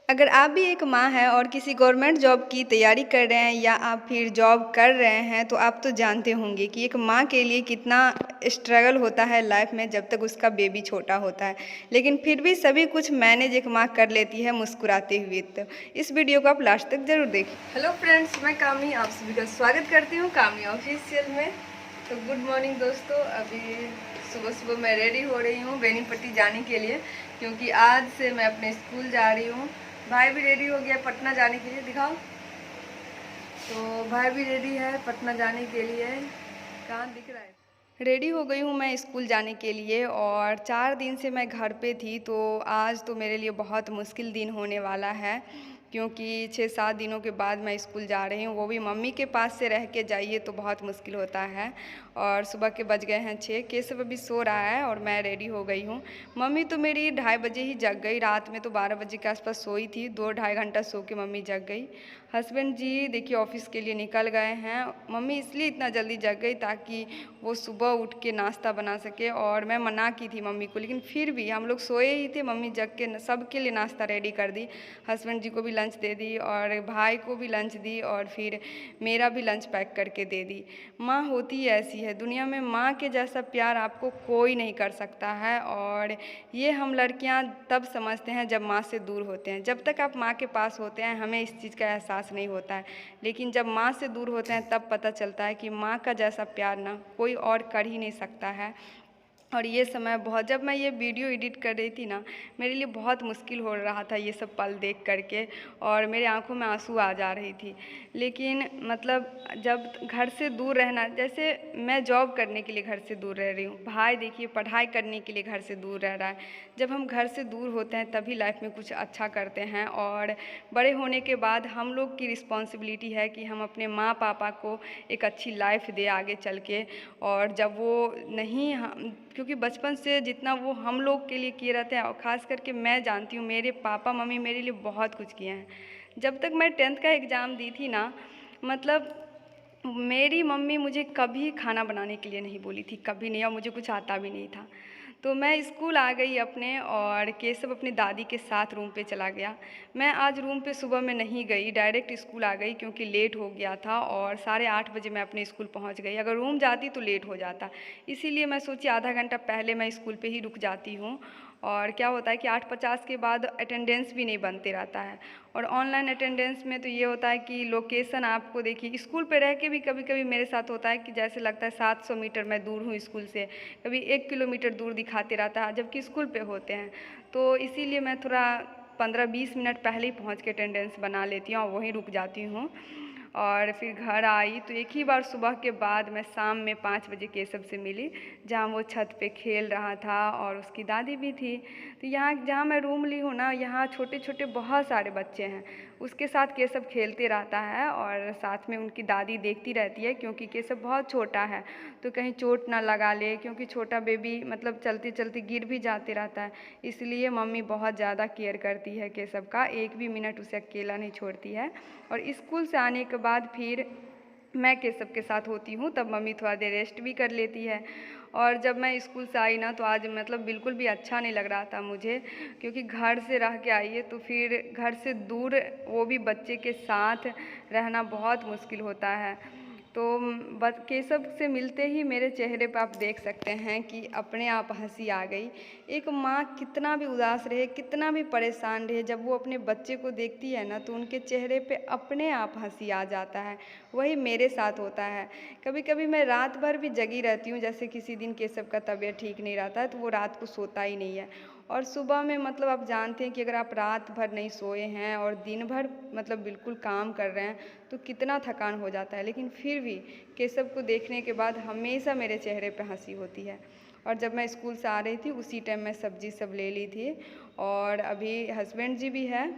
अगर आप भी एक माँ हैं और किसी गवर्नमेंट जॉब की तैयारी कर रहे हैं या आप फिर जॉब कर रहे हैं तो आप तो जानते होंगे कि एक माँ के लिए कितना स्ट्रगल होता है लाइफ में जब तक उसका बेबी छोटा होता है। लेकिन फिर भी सभी कुछ मैनेज एक माँ कर लेती है मुस्कुराते हुए। तो इस वीडियो को आप लास्ट तक जरूर देखें। हेलो फ्रेंड्स, मैं कामनी आप सभी का स्वागत करती हूँ कामनी ऑफिशियल में। तो गुड मॉर्निंग दोस्तों। अभी सुबह सुबह मैं रेडी हो रही हूँ बेनीपट्टी जाने के लिए, क्योंकि आज से मैं अपने स्कूल जा रही हूँ। भाई भी रेडी हो गया पटना जाने के लिए, दिखाओ। तो भाई भी रेडी है पटना जाने के लिए। कहाँ दिख रहा है? रेडी हो गई हूँ मैं स्कूल जाने के लिए और 4 दिन से मैं घर पे थी, तो आज तो मेरे लिए बहुत मुश्किल दिन होने वाला है, क्योंकि 6-7 दिनों के बाद मैं स्कूल जा रही हूँ, वो भी मम्मी के पास से रह के जाइए तो बहुत मुश्किल होता है। और सुबह के बज गए हैं 6। केशव अभी सो रहा है और मैं रेडी हो गई हूँ। मम्मी तो मेरी 2:30 बजे ही जग गई, रात में तो 12 बजे के आसपास सोई थी। 2-2.5 घंटा सो के मम्मी जग गई। हस्बैंड जी देखिए ऑफिस के लिए निकल गए हैं। मम्मी इसलिए इतना जल्दी जग गई ताकि वो सुबह उठ के नाश्ता बना सके, और मैं मना की थी मम्मी को, लेकिन फिर भी हम लोग सोए ही थे। मम्मी जग के सबके लिए नाश्ता रेडी कर दी। हस्बैंड जी को भी लंच दे दी और भाई को भी लंच दी और फिर मेरा भी लंच पैक करके दे दी। माँ होती ऐसी है, दुनिया में माँ के जैसा प्यार आपको कोई नहीं कर सकता है। और ये हम लड़कियाँ तब समझते हैं जब माँ से दूर होते हैं। जब तक आप माँ के पास होते हैं हमें इस चीज़ का एहसास नहीं होता है, लेकिन जब माँ से दूर होते हैं तब पता चलता है कि माँ का जैसा प्यार ना कोई और कर ही नहीं सकता है। और ये समय बहुत, जब मैं ये वीडियो एडिट कर रही थी ना, मेरे लिए बहुत मुश्किल हो रहा था ये सब पल देख करके, और मेरे आंखों में आंसू आ जा रही थी। लेकिन मतलब जब घर से दूर रहना, जैसे मैं जॉब करने के लिए घर से दूर रह रही हूँ, भाई देखिए पढ़ाई करने के लिए घर से दूर रह रहा है। जब हम घर से दूर होते हैं तभी लाइफ में कुछ अच्छा करते हैं, और बड़े होने के बाद हम लोग की रिस्पॉन्सिबिलिटी है कि हम अपने माँ पापा को एक अच्छी लाइफ दे आगे चल के। और जब वो नहीं, हम क्योंकि बचपन से जितना वो हम लोग के लिए किए रहते हैं, और ख़ास करके मैं जानती हूँ मेरे पापा मम्मी मेरे लिए बहुत कुछ किए हैं। जब तक मैं 10th का एग्ज़ाम दी थी ना, मतलब मेरी मम्मी मुझे कभी खाना बनाने के लिए नहीं बोली थी, कभी नहीं, और मुझे कुछ आता भी नहीं था। तो मैं स्कूल आ गई अपने, और केशव अपनी दादी के साथ रूम पे चला गया। मैं आज रूम पे सुबह में नहीं गई, डायरेक्ट स्कूल आ गई, क्योंकि लेट हो गया था और 8:30 बजे मैं अपने स्कूल पहुंच गई। अगर रूम जाती तो लेट हो जाता, इसीलिए मैं सोची आधा घंटा पहले मैं स्कूल पे ही रुक जाती हूँ। और क्या होता है कि 8:50 के बाद अटेंडेंस भी नहीं बनते रहता है। और ऑनलाइन अटेंडेंस में तो ये होता है कि लोकेशन आपको, देखिए स्कूल पे रह के भी कभी कभी मेरे साथ होता है कि जैसे लगता है 700 मीटर मैं दूर हूँ स्कूल से, कभी 1 किलोमीटर दूर दिखाते रहता है जबकि स्कूल पे होते हैं। तो इसीलिए मैं थोड़ा 15-20 मिनट पहले ही पहुँच के अटेंडेंस बना लेती हूँ और वहीं रुक जाती हूँ। और फिर घर आई तो एक ही बार सुबह के बाद मैं शाम में 5 बजे केशव से मिली, जहाँ वो छत पे खेल रहा था और उसकी दादी भी थी। तो यहाँ जहाँ मैं रूम ली हूँ ना, यहाँ छोटे छोटे बहुत सारे बच्चे हैं, उसके साथ केशव खेलते रहता है और साथ में उनकी दादी देखती रहती है, क्योंकि केशव बहुत छोटा है तो कहीं चोट ना लगा ले, क्योंकि छोटा बेबी मतलब चलते चलते गिर भी जाते रहता है। इसलिए मम्मी बहुत ज़्यादा केयर करती है केशव का, एक भी मिनट उसे अकेला नहीं छोड़ती है। और स्कूल से आने के बाद फिर मैं केशव के साथ होती हूँ, तब मम्मी थोड़ा देर रेस्ट भी कर लेती है। और जब मैं स्कूल से आई ना, तो आज मतलब बिल्कुल भी अच्छा नहीं लग रहा था मुझे, क्योंकि घर से रह के आई है तो फिर घर से दूर, वो भी बच्चे के साथ रहना बहुत मुश्किल होता है। तो केशव से मिलते ही मेरे चेहरे पर आप देख सकते हैं कि अपने आप हंसी आ गई। एक माँ कितना भी उदास रहे, कितना भी परेशान रहे, जब वो अपने बच्चे को देखती है ना तो उनके चेहरे पे अपने आप हंसी आ जाता है। वही मेरे साथ होता है। कभी कभी मैं रात भर भी जगी रहती हूँ, जैसे किसी दिन केशव का तबीयत ठीक नहीं रहता है तो वो रात को सोता ही नहीं है। और सुबह में मतलब आप जानते हैं कि अगर आप रात भर नहीं सोए हैं और दिन भर मतलब बिल्कुल काम कर रहे हैं तो कितना थकान हो जाता है, लेकिन फिर भी केशव को देखने के बाद हमेशा मेरे चेहरे पे हंसी होती है। और जब मैं स्कूल से आ रही थी उसी टाइम मैं सब्जी सब ले ली थी, और अभी हस्बैंड जी भी है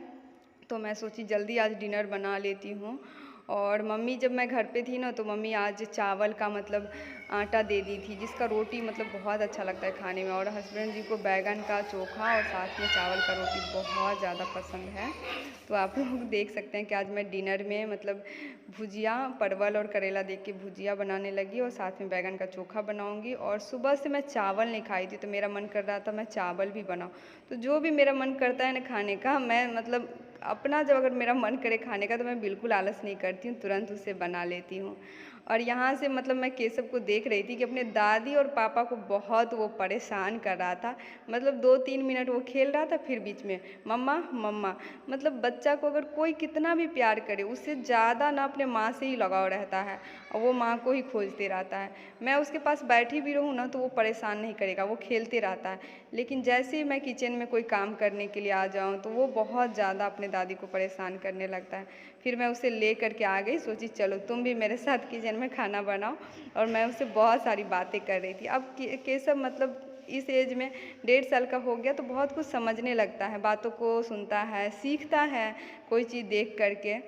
तो मैं सोची जल्दी आज डिनर बना लेती हूँ। और मम्मी जब मैं घर पे थी ना तो मम्मी आज चावल का मतलब आटा दे दी थी, जिसका रोटी मतलब बहुत अच्छा लगता है खाने में। और हस्बैंड जी को बैगन का चोखा और साथ में चावल का रोटी बहुत ज़्यादा पसंद है। तो आप लोग देख सकते हैं कि आज मैं डिनर में मतलब भुजिया, परवल और करेला देख के भुजिया बनाने लगी और साथ में बैगन का चोखा बनाऊंगी। और सुबह से मैं चावल नहीं खाई थी तो मेरा मन कर रहा था मैं चावल भी बनाऊं। तो जो भी मेरा मन करता है ना खाने का, मैं मतलब अपना जब अगर मेरा मन करे खाने का तो मैं बिल्कुल आलस नहीं करती हूँ, तुरंत उसे बना लेती हूँ। और यहाँ से मतलब मैं केशव को देख रही थी कि अपने दादी और पापा को बहुत वो परेशान कर रहा था। मतलब 2-3 मिनट वो खेल रहा था, फिर बीच में मम्मा मम्मा। मतलब बच्चा को अगर कोई कितना भी प्यार करे, उससे ज़्यादा ना अपने माँ से ही लगाव रहता है और वो माँ को ही खोजते रहता है। मैं उसके पास बैठी भी रहूँ ना तो वो परेशान नहीं करेगा, वो खेलते रहता है। लेकिन जैसे ही मैं किचन में कोई काम करने के लिए आ जाऊँ तो वो बहुत ज़्यादा अपने दादी को परेशान करने लगता है। फिर मैं उसे ले करके आ गई, सोची चलो तुम भी मेरे साथ किचन में खाना बनाओ। और मैं उससे बहुत सारी बातें कर रही थी। अब केशव मतलब इस एज में 1.5 साल का हो गया तो बहुत कुछ समझने लगता है, बातों को सुनता है, सीखता है कोई चीज़ देख करके।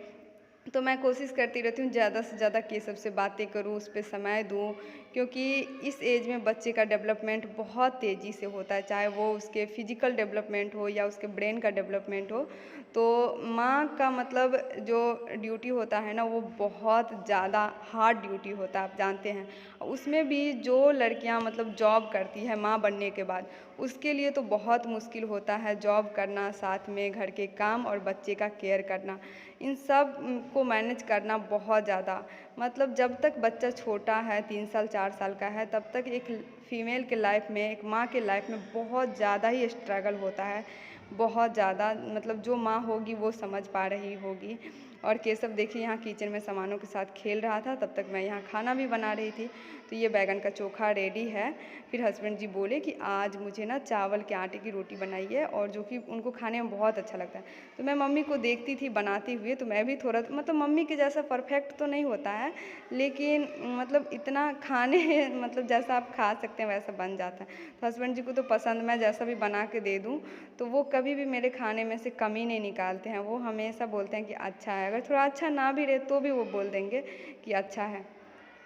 तो मैं कोशिश करती रहती हूँ ज़्यादा से ज़्यादा केशव से बातें करूँ, उस पर समय दूँ, क्योंकि इस एज में बच्चे का डेवलपमेंट बहुत तेज़ी से होता है, चाहे वो उसके फिजिकल डेवलपमेंट हो या उसके ब्रेन का डेवलपमेंट हो। तो माँ का मतलब जो ड्यूटी होता है ना वो बहुत ज़्यादा हार्ड ड्यूटी होता है, आप जानते हैं। उसमें भी जो लड़कियाँ मतलब जॉब करती है माँ बनने के बाद, उसके लिए तो बहुत मुश्किल होता है जॉब करना, साथ में घर के काम और बच्चे का केयर करना। इन सब को मैनेज करना बहुत ज़्यादा, मतलब जब तक बच्चा छोटा है 3 साल 4 साल का है तब तक एक फीमेल के लाइफ में, एक माँ के लाइफ में बहुत ज़्यादा ही स्ट्रगल होता है, बहुत ज़्यादा। मतलब जो माँ होगी वो समझ पा रही होगी। और केशव देखिए यहाँ किचन में सामानों के साथ खेल रहा था, तब तक मैं यहाँ खाना भी बना रही थी। तो ये बैंगन का चोखा रेडी है। फिर हस्बैंड जी बोले कि आज मुझे ना चावल के आटे की रोटी बनाइए, और जो कि उनको खाने में बहुत अच्छा लगता है। तो मैं मम्मी को देखती थी बनाते हुए, तो मैं भी थोड़ा मतलब मम्मी के जैसा परफेक्ट तो नहीं होता है, लेकिन मतलब इतना खाने मतलब जैसा आप खा सकते हैं वैसा बन जाता है। तो हस्बैंड जी को तो पसंद, मैं जैसा भी बना के दे दूँ तो वो कभी भी मेरे खाने में से कमी नहीं निकालते हैं। वो हमेशा बोलते हैं कि अच्छा है, अगर थोड़ा अच्छा ना भी रहे तो भी वो बोल देंगे कि अच्छा है।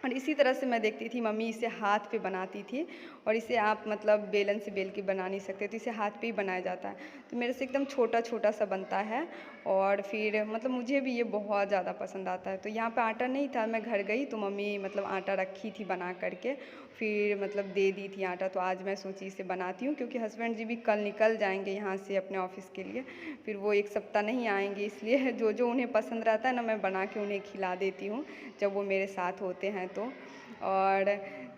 और इसी तरह से मैं देखती थी मम्मी इसे हाथ पे बनाती थी, और इसे आप मतलब बेलन से बेल के बना नहीं सकते, तो इसे हाथ पे ही बनाया जाता है। तो मेरे से एकदम छोटा छोटा सा बनता है, और फिर मतलब मुझे भी ये बहुत ज़्यादा पसंद आता है। तो यहाँ पे आटा नहीं था, मैं घर गई तो मम्मी मतलब आटा रखी थी बना करके, फिर मतलब दे दी थी आटा। तो आज मैं सोची इसे बनाती हूँ, क्योंकि हस्बैंड जी भी कल निकल जाएंगे यहाँ से अपने ऑफिस के लिए, फिर वो 1 सप्ताह नहीं आएंगे, इसलिए जो जो उन्हें पसंद रहता है ना मैं बना के उन्हें खिला देती हूँ जब वो मेरे साथ होते हैं तो। और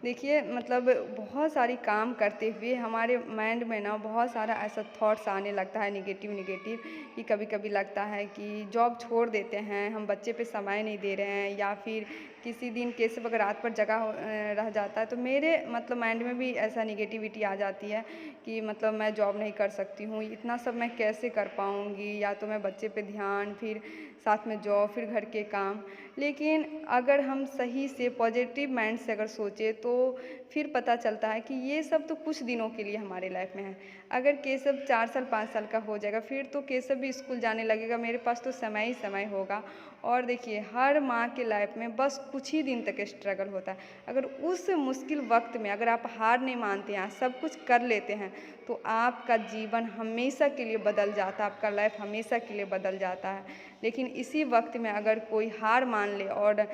देखिए मतलब बहुत सारी काम करते हुए हमारे माइंड में ना बहुत सारा ऐसा थॉट्स आने लगता है निगेटिव निगेटिव, कि कभी कभी लगता है कि जॉब छोड़ देते हैं, हम बच्चे पे समय नहीं दे रहे हैं, या फिर किसी दिन केशव अगर रात पर जगह रह जाता है तो मेरे मतलब माइंड में भी ऐसा निगेटिविटी आ जाती है कि मतलब मैं जॉब नहीं कर सकती हूँ, इतना सब मैं कैसे कर पाऊँगी, या तो मैं बच्चे पे ध्यान, फिर साथ में जॉब, फिर घर के काम। लेकिन अगर हम सही से पॉजिटिव माइंड से अगर सोचें तो फिर पता चलता है कि ये सब तो कुछ दिनों के लिए हमारे लाइफ में है। अगर केशव 4 साल 5 साल का हो जाएगा फिर तो केशव भी स्कूल जाने लगेगा, मेरे पास तो समय ही समय होगा। और देखिए हर माँ के लाइफ में बस कुछ ही दिन तक स्ट्रगल होता है। अगर उस मुश्किल वक्त में अगर आप हार नहीं मानते हैं, सब कुछ कर लेते हैं, तो आपका जीवन हमेशा के लिए बदल जाता है, आपका लाइफ हमेशा के लिए बदल जाता है। लेकिन इसी वक्त में अगर कोई हार मान ले और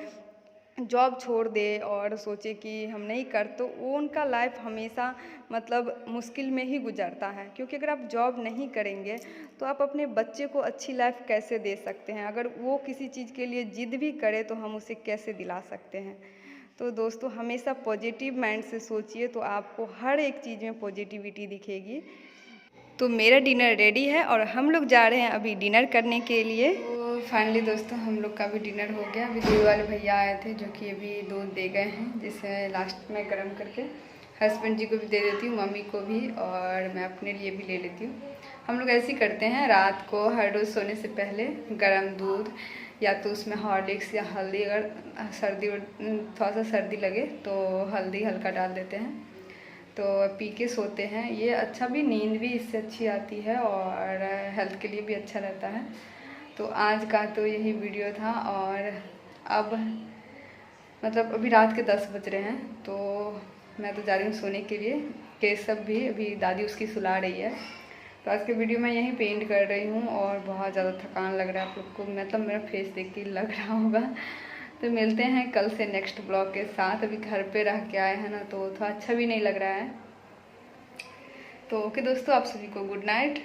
जॉब छोड़ दे और सोचे कि हम नहीं कर, तो वो उनका लाइफ हमेशा मतलब मुश्किल में ही गुजरता है। क्योंकि अगर आप जॉब नहीं करेंगे तो आप अपने बच्चे को अच्छी लाइफ कैसे दे सकते हैं, अगर वो किसी चीज़ के लिए ज़िद भी करे तो हम उसे कैसे दिला सकते हैं। तो दोस्तों हमेशा पॉजिटिव माइंड से सोचिए तो आपको हर एक चीज़ में पॉजिटिविटी दिखेगी। तो मेरा डिनर रेडी है और हम लोग जा रहे हैं अभी डिनर करने के लिए। तो फाइनली दोस्तों हम लोग का भी डिनर हो गया। अभी दूध वाले भैया आए थे जो कि अभी दूध दे गए हैं, जिसे लास्ट में गर्म करके हस्बैंड जी को भी दे देती हूँ, मम्मी को भी, और मैं अपने लिए भी ले लेती हूँ। हम लोग ऐसे ही करते हैं, रात को हर रोज़ सोने से पहले गर्म दूध या तो उसमें हॉर्लिक्स या हल्दी, अगर सर्दी थोड़ा सा सर्दी लगे तो हल्दी हल्का डाल देते हैं, तो पी के सोते हैं। ये अच्छा भी, नींद भी इससे अच्छी आती है और हेल्थ के लिए भी अच्छा रहता है। तो आज का तो यही वीडियो था। और अब मतलब अभी रात के 10 बज रहे हैं, तो मैं तो जा रही हूँ सोने के लिए। केशव भी अभी दादी उसकी सुला रही है। तो आज के वीडियो मैं यहीं पे एंड कर रही हूँ, और बहुत ज़्यादा थकान लग रहा है आप लोग को, मतलब मेरा फेस देख के लग रहा होगा। तो मिलते हैं कल से नेक्स्ट ब्लॉग के साथ। अभी घर पे रह के आए हैं ना, तो थोड़ा अच्छा भी नहीं लग रहा है। तो ओके दोस्तों, आप सभी को गुड नाइट।